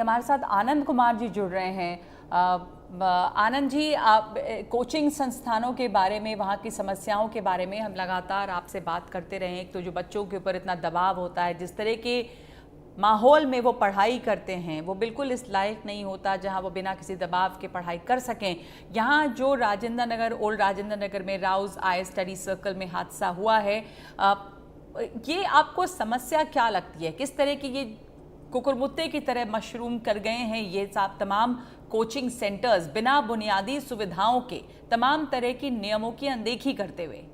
हमारे साथ आनंद कुमार जी जुड़ रहे हैं। आनंद जी, आप कोचिंग संस्थानों के बारे में, वहाँ की समस्याओं के बारे में हम लगातार आपसे बात करते रहे हैं। एक तो जो बच्चों के ऊपर इतना दबाव होता है, जिस तरह के माहौल में वो पढ़ाई करते हैं वो बिल्कुल इस लायक नहीं होता जहां वो बिना किसी दबाव के पढ़ाई कर सकें। यहाँ जो राजेंद्र नगर, ओल्ड राजेंद्र नगर में राउज आई स्टडी सर्कल में हादसा हुआ है, ये आपको समस्या क्या लगती है? किस तरह की ये कुकुरमुत्ते की तरह मशरूम कर गए हैं ये तमाम कोचिंग सेंटर्स, बिना बुनियादी सुविधाओं के, तमाम तरह की नियमों की अनदेखी करते हुए?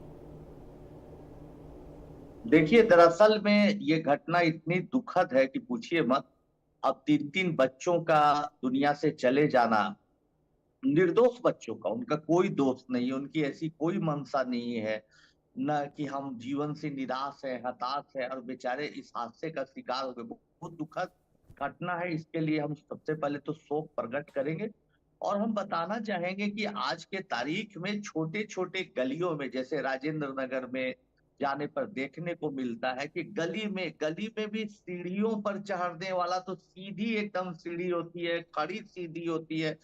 देखिए, दरअसल में ये घटना इतनी दुखद है कि पूछिए मत। अब 3-3 बच्चों का दुनिया से चले जाना, निर्दोष बच्चों का, उनका कोई दोष नहीं है, उनकी ऐसी कोई मंशा नहीं है न कि हम जीवन से निराश है, हताश है, और बेचारे इस हादसे का शिकार हो गए। बहुत दुखद घटना है। इसके लिए हम सबसे पहले तो शोक प्रकट करेंगे, और हम बताना चाहेंगे कि आज के तारीख में छोटे छोटे गलियों में, जैसे राजेंद्र नगर में जाने पर देखने को मिलता है कि गली में भी सीढ़ियों पर चढ़ने वाला, तो सीधी एकदम सीढ़ी होती है, खड़ी सीढ़ी होती है,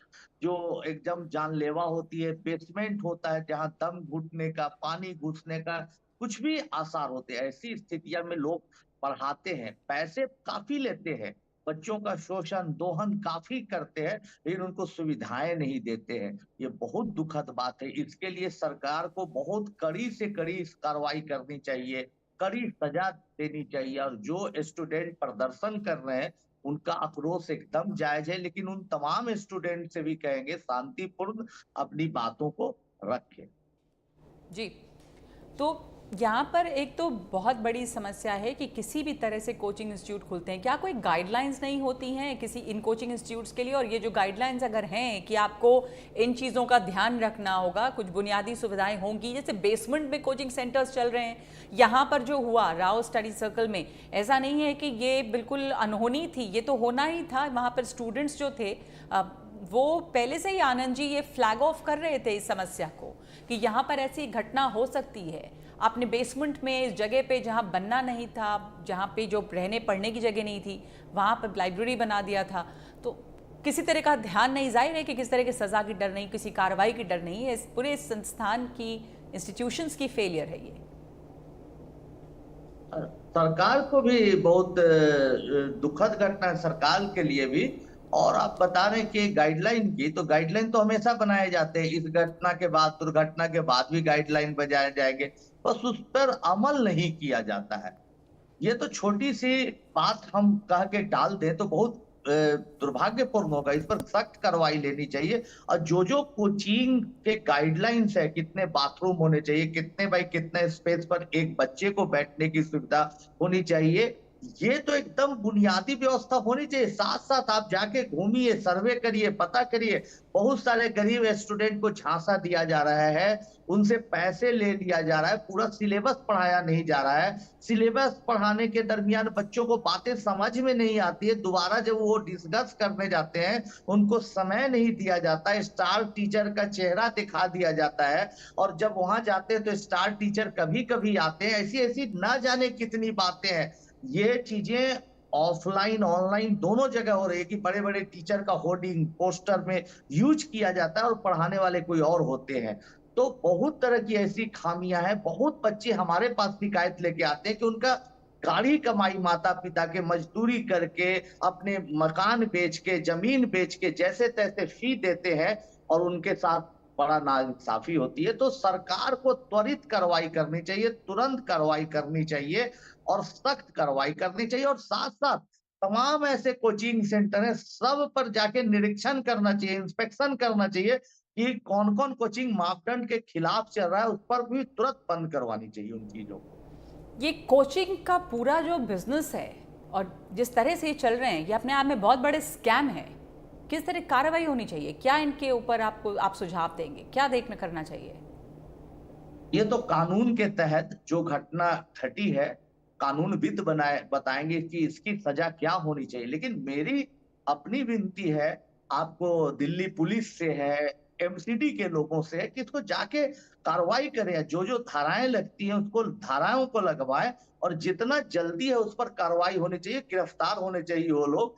जो एकदम जानलेवा होती है। बेसमेंट होता है जहां दम घुटने का, पानी घुसने का कुछ भी आसार होते हैं। ऐसी स्थितियों में लोग पढ़ाते हैं, पैसे काफी लेते हैं, बच्चों का शोषण दोहन काफी करते हैं, लेकिन उनको सुविधाएं नहीं देते हैं। ये बहुत दुखद बात है। इसके लिए सरकार को बहुत कड़ी से कड़ी कार्रवाई करनी चाहिए, कड़ी सजा देनी चाहिए। और जो स्टूडेंट प्रदर्शन कर रहे हैं उनका आक्रोश एकदम जायज है, लेकिन उन तमाम स्टूडेंट से भी कहेंगे शांतिपूर्ण अपनी बातों को रखें। जी, तो यहाँ पर एक तो बहुत बड़ी समस्या है कि किसी भी तरह से कोचिंग इंस्टीट्यूट खुलते हैं, क्या कोई गाइडलाइंस नहीं होती हैं किसी इन कोचिंग इंस्टीट्यूट्स के लिए? और ये जो गाइडलाइंस अगर हैं कि आपको इन चीज़ों का ध्यान रखना होगा, कुछ बुनियादी सुविधाएं होंगी, जैसे बेसमेंट में कोचिंग सेंटर्स चल रहे हैं, यहाँ पर जो हुआ राव स्टडी सर्कल में, ऐसा नहीं है कि ये बिल्कुल अनहोनी थी, ये तो होना ही था। वहाँ पर स्टूडेंट्स जो थे वो पहले से ही, आनंद जी, ये फ्लैग ऑफ कर रहे थे इस समस्या को कि यहाँ पर ऐसी घटना हो सकती है। आपने बेसमेंट में, इस जगह पे जहाँ बनना नहीं था, जहाँ पे जो रहने पढ़ने की जगह नहीं थी, वहाँ पर लाइब्रेरी बना दिया था। तो किसी तरह का ध्यान नहीं, जाहिर है कि किसी तरह की सज़ा की डर नहीं, किसी कार्रवाई की डर नहीं है। इस पूरे संस्थान की, इंस्टीट्यूशंस की फेलियर है ये। सरकार को भी बहुत दुखद घटना है, सरकार के लिए भी। और आप बता रहे हैं कि गाइडलाइन की, तो गाइडलाइन तो हमेशा बनाए जाते हैं। इस घटना के बाद, दुर्घटना के बाद भी गाइडलाइन बनाए जाएंगे, बस उस पर अमल नहीं किया जाता है। ये तो छोटी सी बात हम कह के टाल दें तो बहुत दुर्भाग्यपूर्ण होगा। इस पर सख्त कार्रवाई लेनी चाहिए। और जो जो कोचिंग के गाइडलाइंस है, कितने बाथरूम होने चाहिए, कितने बाई कितने स्पेस पर एक बच्चे को बैठने की सुविधा होनी चाहिए, ये तो एकदम बुनियादी व्यवस्था होनी चाहिए। साथ साथ आप जाके घूमिए, सर्वे करिए, पता करिए। बहुत सारे गरीब स्टूडेंट को झांसा दिया जा रहा है, उनसे पैसे ले लिया जा रहा है, पूरा सिलेबस पढ़ाया नहीं जा रहा है। सिलेबस पढ़ाने के दरमियान बच्चों को बातें समझ में नहीं आती है, दोबारा जब वो डिस्कस करने जाते हैं उनको समय नहीं दिया जाता, स्टार टीचर का चेहरा दिखा दिया जाता है। और जब वहां जाते हैं तो स्टार टीचर कभी कभी आते हैं। ऐसी ऐसी ना जाने कितनी बातें हैं। ये चीजें ऑफलाइन ऑनलाइन दोनों जगह हो रही है कि बड़े बड़े टीचर का होर्डिंग पोस्टर में यूज किया जाता है और पढ़ाने वाले कोई और होते हैं। तो बहुत तरह की ऐसी खामियां हैं। बहुत बच्चे हमारे पास शिकायत लेके आते हैं कि उनका गाढ़ी कमाई, माता पिता के मजदूरी करके, अपने मकान बेच के, जमीन बेच के, जैसे तैसे फी देते हैं, और उनके साथ बड़ा नाइंसाफी होती है। तो सरकार को त्वरित कार्रवाई करनी चाहिए, तुरंत कार्रवाई करनी चाहिए, और सख्त कार्रवाई करनी चाहिए। और साथ साथ तमाम ऐसे कोचिंग सेंटर है, सब पर जाके निरीक्षण करना चाहिए, इंस्पेक्शन करना चाहिए कि कौन कौन कोचिंग मापदंड के खिलाफ चल रहा है, उस पर भी तुरंत बंद करवानी चाहिए उन चीजों को। ये कोचिंग का पूरा जो बिजनेस है और जिस तरह से ये चल रहे हैं, ये अपने आप में बहुत बड़े स्कैम है। किस तरह कार्रवाई होनी चाहिए? क्या इनके ऊपर आप सुझाव देंगे? क्या देखना करना चाहिए? ये तो कानून के तहत जो घटना घटी है, कानूनविद बनाए बताएंगे कि इसकी सजा क्या होनी चाहिए। लेकिन मेरी अपनी विनती है आपको, दिल्ली पुलिस से है, एमसीडी के लोगों से है, कि इसको जाके कार्रवाई करें। जो जो धाराएं लगती हैं उसको, धाराओं को लगवाएं, और जितना जल्दी है उस पर कार्रवाई होनी चाहिए, गिरफ्तार होने चाहिए वो लोग।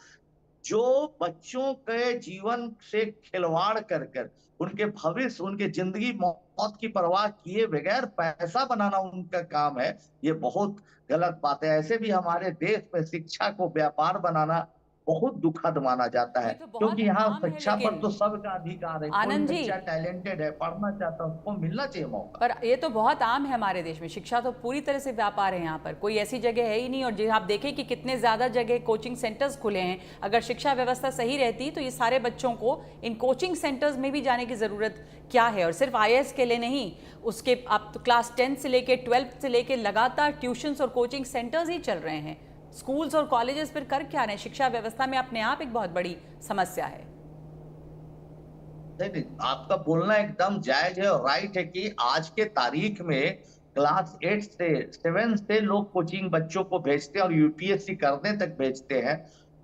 जो बच्चों के जीवन से खिलवाड़ कर कर उनके भविष्य, उनके जिंदगी मौत की परवाह किए बगैर पैसा बनाना उनका काम है, ये बहुत गलत बात है। ऐसे भी हमारे देश में शिक्षा को व्यापार बनाना बहुत दुखद माना जाता है, ये तो बहुत क्योंकि यहाँ आम है शिक्षा पर लेकिन तो सबका अधिकार है। कोई आनंद जी, बच्चा टैलेंटेड है, पढ़ना चाहता है, उसको मिलना चाहिए मौका। पर ये तो बहुत आम है हमारे देश में। शिक्षा तो पूरी तरह से व्यापार है, यहाँ पर कोई ऐसी जगह है ही नहीं। और जो आप देखें कि कितने ज़्यादा जगह कोचिंग सेंटर्स खुले हैं। अगर शिक्षा व्यवस्था सही रहती तो ये सारे बच्चों को इन कोचिंग सेंटर्स में भी जाने की ज़रूरत क्या है। और सिर्फ आईएएस के लिए नहीं, उसके आप तो क्लास 10 से लेके 12 से लेके लगातार ट्यूशन्स और कोचिंग सेंटर्स ही चल रहे हैं। स्कूल्स और कॉलेजेस फिर कर क्या रहे हैं? शिक्षा व्यवस्था में अपने आप एक बहुत बड़ी समस्या है। नहीं नहीं, आपका बोलना एकदम जायज है और राइट है कि आज के तारीख में क्लास 8 से 7 से लोग कोचिंग बच्चों को भेजते हैं और यूपीएससी करने तक भेजते हैं।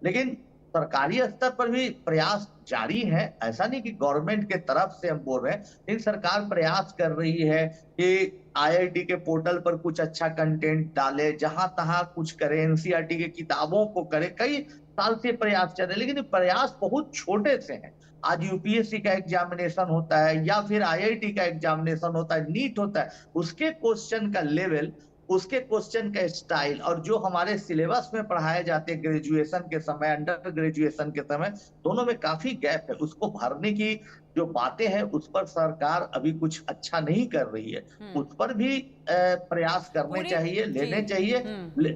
लेकिन सरकारी स्तर पर भी प्रयास जारी है, ऐसा नहीं कि गवर्नमेंट के तरफ से हम बोल रहे हैं, लेकिन सरकार प्रयास कर रही है कि आईआईटी के पोर्टल पर कुछ अच्छा कंटेंट डाले, जहां तहां कुछ करे, एनसीईआरटी की किताबों को करे। कई साल से प्रयास चल रहे हैं, लेकिन ये प्रयास बहुत छोटे से हैं। आज यूपीएससी का एग्जामिनेशन होता है या फिर आईआईटी का एग्जामिनेशन होता है, नीट होता है, उसके क्वेश्चन का लेवल, उसके क्वेश्चन का स्टाइल और जो हमारे सिलेबस में पढ़ाए जाते हैं ग्रेजुएशन के समय, अंडर ग्रेजुएशन के समय, दोनों में काफी गैप है। उसको भरने की जो बातें हैं उस पर सरकार अभी कुछ अच्छा नहीं कर रही है। उस पर भी प्रयास करने पूरे चाहिए, जी। लेने चाहिए। ले,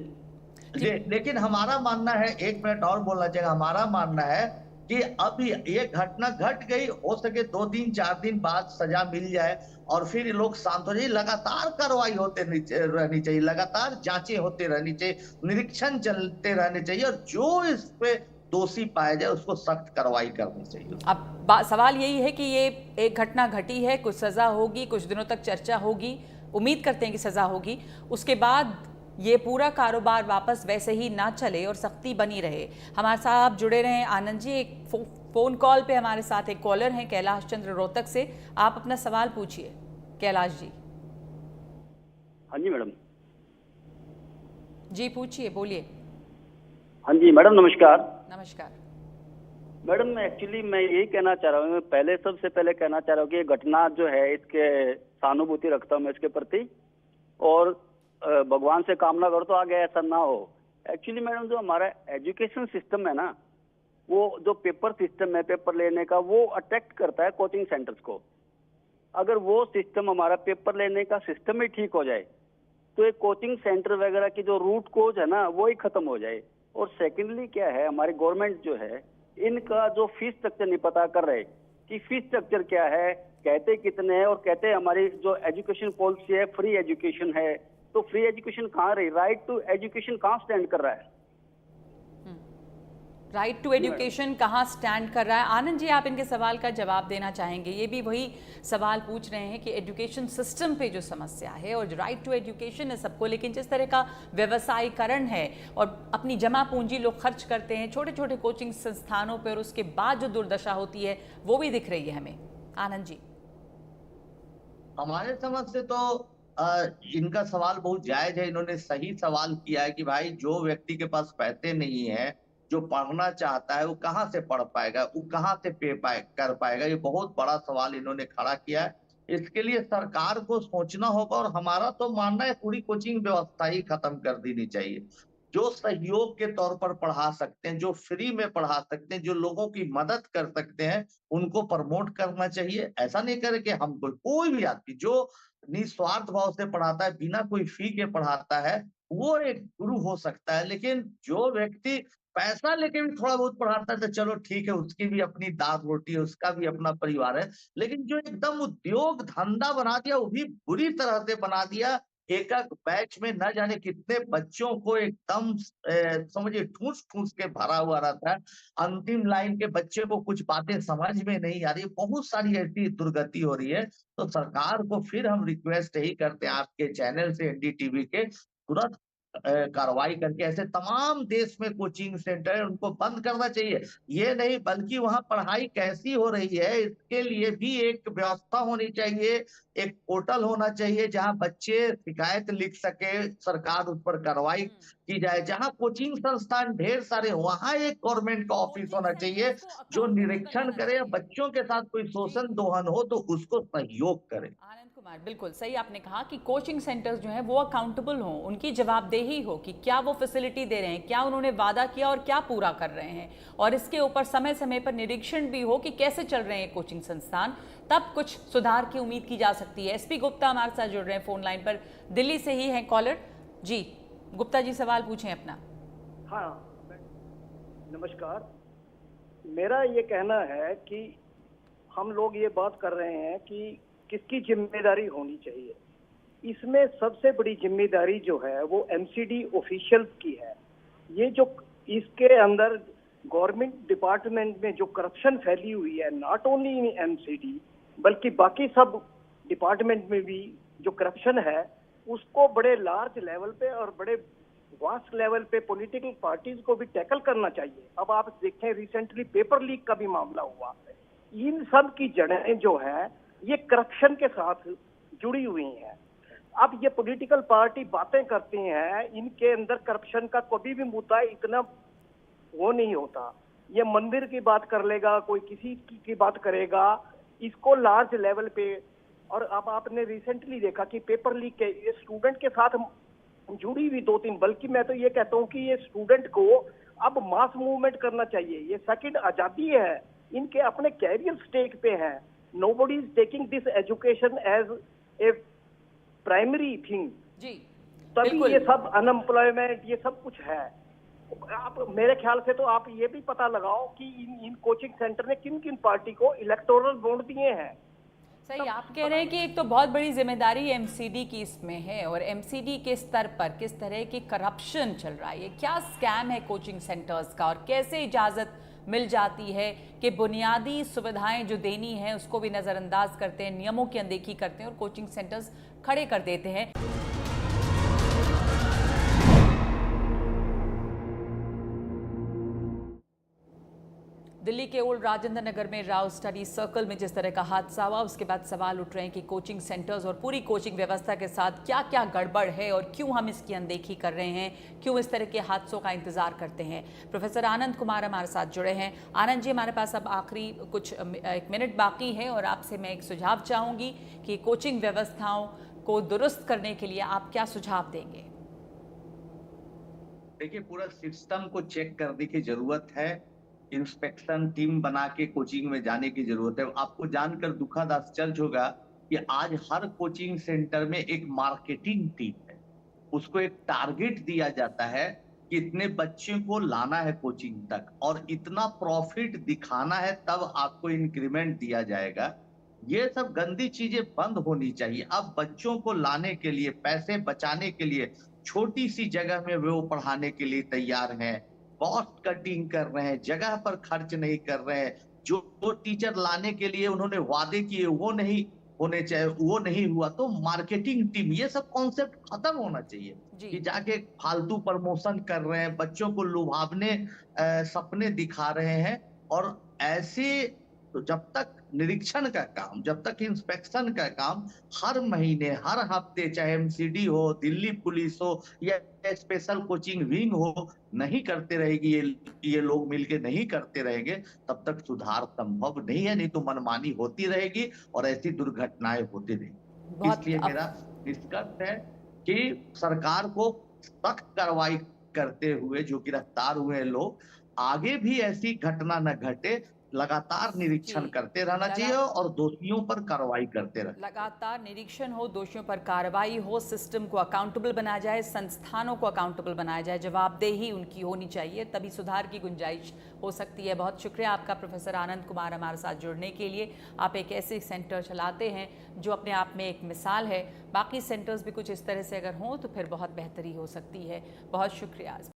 जी। लेकिन हमारा मानना है, एक मिनट और बोलना चाहिए, हमारा मानना है कि अब ये घटना घट गई, हो सके 2 दिन 4 दिन बाद सजा मिल जाए और फिर लोग शांत हो जाए। लगातार कार्रवाई होते रहनी चाहिए, लगातार जांचें होते रहनी चाहिए, निरीक्षण चलते रहने चाहिए और जो इस पे दोषी पाया जाए उसको सख्त कार्रवाई करनी चाहिए। अब सवाल यही है कि ये एक घटना घटी है, कुछ सज़ा होगी, कुछ दिनों तक चर्चा होगी, उम्मीद करते हैं कि सज़ा होगी। उसके बाद ये पूरा कारोबार वापस वैसे ही ना चले और सख्ती बनी रहे। हमारे साथ आप जुड़े रहें आनंद जी। एक फ़ोन कॉल पे हमारे साथ एक कॉलर हैं कैलाश चंद्र रोहतक से। आप अपना सवाल पूछिए कैलाश जी। हाँ जी मैडम। जी पूछिए, बोलिए। हाँ जी मैडम, नमस्कार। नमस्कार। मैडम एक्चुअली मैं यही कहना चाह रहा हूँ, पहले सबसे पहले कहना चाह रहा हूँ कि ये घटना जो है इसके सहानुभूति रखता हूँ मैं इसके प्रति, और भगवान से कामना करो तो आगे ऐसा ना हो। एक्चुअली मैडम जो हमारा एजुकेशन सिस्टम है ना, वो जो पेपर सिस्टम है पेपर लेने का, वो अट्रैक्ट करता है कोचिंग सेंटर्स को। अगर वो सिस्टम हमारा पेपर लेने का सिस्टम ही ठीक हो जाए तो एक कोचिंग सेंटर वगैरह की जो रूट कोज है ना वो ही खत्म हो जाए। और सेकेंडली क्या है, हमारी गवर्नमेंट जो है इनका जो फीस स्ट्रक्चर नहीं पता कर रहे कि फीस स्ट्रक्चर क्या है, कहते कितने हैं, और कहते हमारी जो एजुकेशन पॉलिसी है फ्री एजुकेशन है, तो फ्री एजुकेशन कहाँ रही, राइट टू एजुकेशन कहाँ स्टैंड कर रहा है? राइट टू एजुकेशन कहाँ स्टैंड कर रहा है? आनंद जी, आप इनके सवाल का जवाब देना चाहेंगे? ये भी वही सवाल पूछ रहे हैं कि एजुकेशन सिस्टम पे जो समस्या है, और जो राइट टू एजुकेशन है सबको, लेकिन जिस तरह का व्यवसायीकरण है और अपनी जमा पूंजी लोग खर्च करते हैं छोटे छोटे कोचिंग संस्थानों पर, उसके बाद जो दुर्दशा होती है वो भी दिख रही है हमें। आनंद जी। हमारे समझ से तो इनका सवाल बहुत जायज है। इन्होंने सही सवाल किया है कि भाई जो व्यक्ति के पास पैसे नहीं है, जो पढ़ना चाहता है, वो कहाँ से पढ़ पाएगा, वो कहाँ से कर पाएगा। ये बहुत बड़ा सवाल इन्होंने खड़ा किया है। इसके लिए सरकार को सोचना होगा और हमारा तो मानना है पूरी कोचिंग व्यवस्था ही खत्म कर देनी चाहिए। जो सहयोग के तौर पर पढ़ा सकते हैं, जो फ्री में पढ़ा सकते हैं, जो लोगों की मदद कर सकते हैं, उनको प्रमोट करना चाहिए। ऐसा नहीं करे कि हम कोई भी आदमी जो निस्वार्थ भाव से पढ़ाता है, बिना कोई फी के पढ़ाता है, वो एक गुरु हो सकता है। लेकिन जो व्यक्ति पैसा लेके भी थोड़ा बहुत पढ़ाता है तो चलो ठीक है, उसकी भी अपनी दाल रोटी है, उसका भी अपना परिवार है। लेकिन जो एकदम उद्योग धंधा बना दिया, वो भी बुरी तरह से बना दिया। एक एक बैच में न जाने कितने बच्चों को एकदम समझिए ठूस ठूस के भरा हुआ रहता है। अंतिम लाइन के बच्चे को कुछ बातें समझ में नहीं आ रही। बहुत सारी ऐसी दुर्गति हो रही है। तो सरकार को फिर हम रिक्वेस्ट यही करते हैं आपके चैनल से, एनडीटीवी के, तुरंत कार्रवाई करके ऐसे तमाम देश में कोचिंग सेंटर है, उनको बंद करना चाहिए। ये नहीं, बल्कि वहां पढ़ाई कैसी हो रही है इसके लिए भी एक व्यवस्था होनी चाहिए, एक पोर्टल होना चाहिए जहां बच्चे शिकायत लिख सके, सरकार उस पर कार्रवाई की जाए। जहां कोचिंग संस्थान ढेर सारे, वहां एक गवर्नमेंट का ऑफिस कोचिंग होना चाहिए सेंटर्स को जो अकाउंटेबल निरीक्षण बनाना करे, चाहिए। बच्चों के साथ कोई जी, शोषण दोहन हो तो उसको सहयोग करे। आनंद कुमार, बिल्कुल सही आपने कहा कि कोचिंग सेंटर्स जो हैं वो अकाउंटेबल हों, उनकी जवाबदेही हो कि क्या वो फैसिलिटी दे रहे हैं, क्या उन्होंने वादा किया और क्या पूरा कर रहे हैं, और इसके ऊपर समय समय पर निरीक्षण भी हो कि कैसे चल रहे हैं कोचिंग संस्थान। तब कुछ सुधार की उम्मीद की जा सकती है। एसपी गुप्ता हमारे साथ जुड़ रहे हैं फोन लाइन पर, दिल्ली से ही हैं कॉलर। जी गुप्ता जी, सवाल पूछें अपना। हाँ, नमस्कार। मेरा ये कहना है कि हम लोग ये बात कर रहे हैं कि किसकी जिम्मेदारी होनी चाहिए। इसमें सबसे बड़ी जिम्मेदारी जो है वो एमसीडी ऑफिशियल्स की है। ये जो इसके अंदर गवर्नमेंट डिपार्टमेंट में जो करप्शन फैली हुई है, नॉट ओनली इन एमसीडी बल्कि बाकी सब डिपार्टमेंट में भी जो करप्शन है उसको बड़े लार्ज लेवल पे और बड़े वास्ट लेवल पे पॉलिटिकल पार्टीज को भी टैकल करना चाहिए। अब आप देखें, रिसेंटली पेपर लीक का भी मामला हुआ। इन सब की जड़ें जो है ये करप्शन के साथ जुड़ी हुई हैं। अब ये पॉलिटिकल पार्टी बातें करती हैं, इनके अंदर करप्शन का कभी भी मुद्दा इतना वो नहीं होता। ये मंदिर की बात कर लेगा, कोई किसी की बात करेगा, इसको लार्ज लेवल पे। और अब आपने रिसेंटली देखा कि पेपर लीक के ये स्टूडेंट के साथ जुड़ी हुई 2-3, बल्कि मैं तो ये कहता हूँ कि ये स्टूडेंट को अब मास मूवमेंट करना चाहिए। ये सेकंड आजादी है, इनके अपने कैरियर स्टेक पे है। Nobody is taking this education as a primary thing. जी तभी बिल्कुल। ये सब अनएम्प्लॉयमेंट ये सब कुछ है। आप मेरे ख्याल से तो आप ये भी पता लगाओ कि इन कोचिंग सेंटर ने किन किन पार्टी को इलेक्टोरल बॉन्ड दिए हैं। सही आप कह रहे हैं कि एक तो बहुत बड़ी जिम्मेदारी एमसीडी की इसमें है, और एमसीडी के स्तर पर किस तरह की करप्शन चल रहा है, ये क्या स्कैम है कोचिंग सेंटर्स का, और कैसे इजाज़त मिल जाती है कि बुनियादी सुविधाएं जो देनी है उसको भी नज़रअंदाज करते हैं, नियमों की अनदेखी करते हैं और कोचिंग सेंटर्स खड़े कर देते हैं। दिल्ली के ओल्ड राजेंद्र नगर में राव स्टडी सर्कल में जिस तरह का हादसा हुआ, उसके बाद सवाल उठ रहे हैं कि कोचिंग सेंटर्स और पूरी कोचिंग व्यवस्था के साथ क्या क्या गड़बड़ है और क्यों हम इसकी अनदेखी कर रहे हैं, क्यों इस तरह के हादसों का इंतजार करते हैं। प्रोफेसर आनंद कुमार हमारे साथ जुड़े हैं। आनंद जी, हमारे पास अब आखिरी कुछ 1 मिनट बाकी है और आपसे मैं एक सुझाव चाहूँगी कि कोचिंग व्यवस्थाओं को दुरुस्त करने के लिए आप क्या सुझाव देंगे? देखिए, पूरा सिस्टम को चेक करने की जरूरत है, इंस्पेक्शन टीम बना के कोचिंग में जाने की जरूरत है। आपको जानकर दुखद आश्चर्य होगा कि आज हर कोचिंग सेंटर में एक मार्केटिंग टीम है, उसको एक टारगेट दिया जाता है कि इतने बच्चे को लाना है कोचिंग तक और इतना प्रॉफिट दिखाना है, तब आपको इंक्रीमेंट दिया जाएगा। ये सब गंदी चीजें बंद होनी चाहिए। अब बच्चों को लाने के लिए, पैसे बचाने के लिए छोटी सी जगह में वो पढ़ाने के लिए तैयार हैं, कॉस्ट कटिंग कर रहे हैं, जगह पर खर्च नहीं कर रहे हैं। जो टीचर लाने के लिए उन्होंने वादे किए वो नहीं होने चाहिए, वो नहीं हुआ। तो मार्केटिंग टीम, ये सब कॉन्सेप्ट खत्म होना चाहिए कि जाके फालतू प्रमोशन कर रहे हैं, बच्चों को लुभावने सपने दिखा रहे हैं। और ऐसे तो जब तक निरीक्षण का काम, जब तक इंस्पेक्शन का काम हर महीने, हर हफ्ते, चाहे एमसीडी हो, दिल्ली पुलिस हो या स्पेशल कोचिंग विंग हो, नहीं करते रहेगी, ये लोग मिलके नहीं करते रहेंगे, तब तक सुधार संभव नहीं है। नहीं तो मनमानी होती रहेगी और ऐसी दुर्घटनाएं होती रहेंगी। इसलिए मेरा निष्कर्ष है कि सरकार को सख्त कार्रवाई करते हुए जो गिरफ्तार हुए लोग, आगे भी ऐसी घटना न घटे, लगातार निरीक्षण करते रहना चाहिए और दोषियों पर कार्रवाई करते रहना। लगातार निरीक्षण हो, दोषियों पर कार्रवाई हो, सिस्टम को अकाउंटेबल बनाया जाए, संस्थानों को अकाउंटेबल बनाया जाए, जवाबदेही उनकी होनी चाहिए, तभी सुधार की गुंजाइश हो सकती है। बहुत शुक्रिया आपका प्रोफेसर आनंद कुमार हमारे साथ जुड़ने के लिए। आप एक ऐसे सेंटर चलाते हैं जो अपने आप में एक मिसाल है। बाकी सेंटर्स भी कुछ इस तरह से अगर हों तो फिर बहुत बेहतरी हो सकती है। बहुत शुक्रिया।